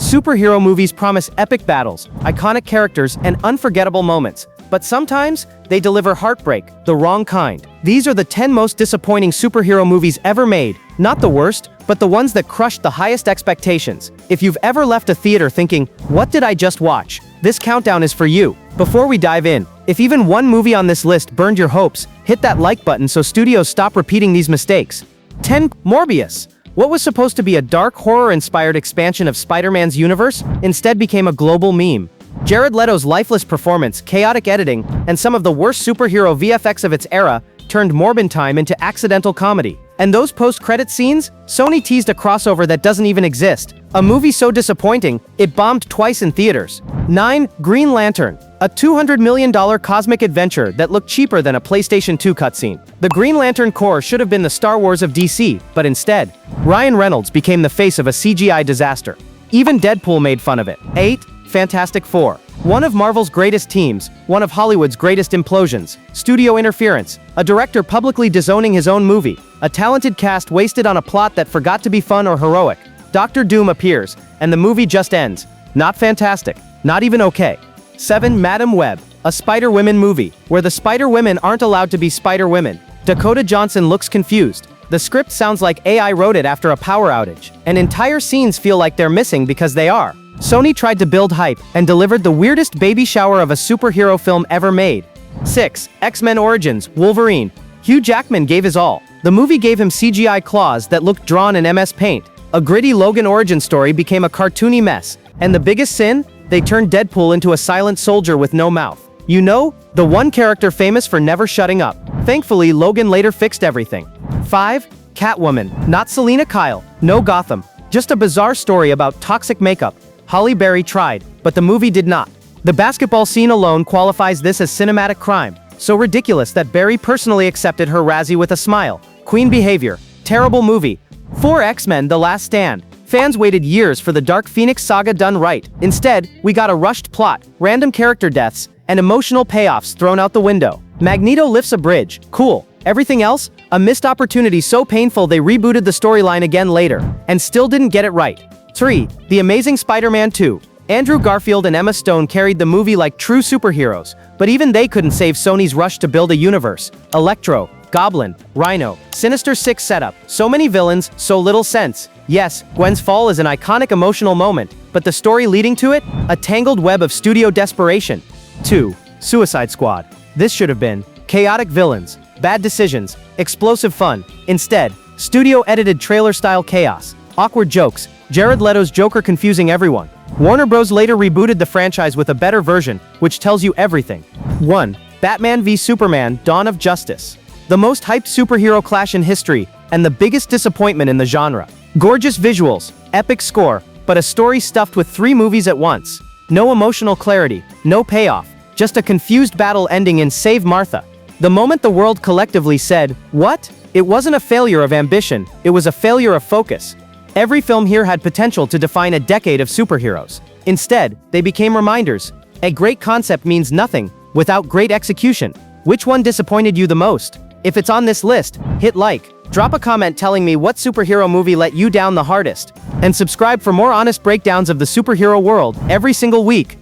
Superhero movies promise epic battles, iconic characters, and unforgettable moments. But sometimes, they deliver heartbreak, the wrong kind. These are the 10 most disappointing superhero movies ever made. Not the worst, but the ones that crushed the highest expectations. If you've ever left a theater thinking, "What did I just watch?" This countdown is for you. Before we dive in, if even one movie on this list burned your hopes, hit that like button so studios stop repeating these mistakes. 10. Morbius. What was supposed to be a dark horror-inspired expansion of Spider-Man's universe, instead became a global meme. Jared Leto's lifeless performance, chaotic editing, and some of the worst superhero VFX of its era turned Morbin time into accidental comedy. And those post-credit scenes? Sony teased a crossover that doesn't even exist. A movie so disappointing, it bombed twice in theaters. 9. Green Lantern. A $200 million cosmic adventure that looked cheaper than a PlayStation 2 cutscene. The Green Lantern Corps should have been the Star Wars of DC, but instead, Ryan Reynolds became the face of a CGI disaster. Even Deadpool made fun of it. 8. Fantastic Four. One of Marvel's greatest teams, one of Hollywood's greatest implosions, studio interference, a director publicly disowning his own movie, a talented cast wasted on a plot that forgot to be fun or heroic. Doctor Doom appears, and the movie just ends. Not fantastic, not even okay. 7. Madam Web. A Spider-Women movie, where the Spider-Women aren't allowed to be Spider-Women. Dakota Johnson looks confused. The script sounds like AI wrote it after a power outage, and entire scenes feel like they're missing because they are. Sony tried to build hype and delivered the weirdest baby shower of a superhero film ever made. 6. X-Men Origins, Wolverine. Hugh Jackman gave his all. The movie gave him CGI claws that looked drawn in MS Paint. A gritty Logan origin story became a cartoony mess. And the biggest sin? They turned Deadpool into a silent soldier with no mouth. You know, the one character famous for never shutting up. Thankfully, Logan later fixed everything. 5. Catwoman. Not Selena Kyle. No Gotham. Just a bizarre story about toxic makeup. Halle Berry tried, but the movie did not. The basketball scene alone qualifies this as cinematic crime. So ridiculous that Berry personally accepted her Razzie with a smile. Queen behavior. Terrible movie. 4. X-Men: The Last Stand. Fans waited years for the Dark Phoenix saga done right. Instead, we got a rushed plot, random character deaths, and emotional payoffs thrown out the window. Magneto lifts a bridge. Cool. Everything else? A missed opportunity so painful they rebooted the storyline again later, and still didn't get it right. 3. The Amazing Spider-Man 2. Andrew Garfield and Emma Stone carried the movie like true superheroes, but even they couldn't save Sony's rush to build a universe. Electro, Goblin, Rhino, Sinister Six setup, so many villains, so little sense. Yes, Gwen's fall is an iconic emotional moment, but the story leading to it? A tangled web of studio desperation. 2. Suicide Squad. This should have been chaotic villains, bad decisions, explosive fun. Instead, studio-edited trailer-style chaos, awkward jokes, Jared Leto's Joker confusing everyone. Warner Bros. Later rebooted the franchise with a better version, which tells you everything. 1. Batman v Superman: Dawn of Justice. The most hyped superhero clash in history, and the biggest disappointment in the genre. Gorgeous visuals, epic score, but a story stuffed with 3 movies at once. No emotional clarity, no payoff, just a confused battle ending in Save Martha. The moment the world collectively said, "What?" It wasn't a failure of ambition, it was a failure of focus. Every film here had potential to define a decade of superheroes. Instead, they became reminders. A great concept means nothing without great execution. Which one disappointed you the most? If it's on this list, hit like, drop a comment telling me what superhero movie let you down the hardest, and subscribe for more honest breakdowns of the superhero world every single week.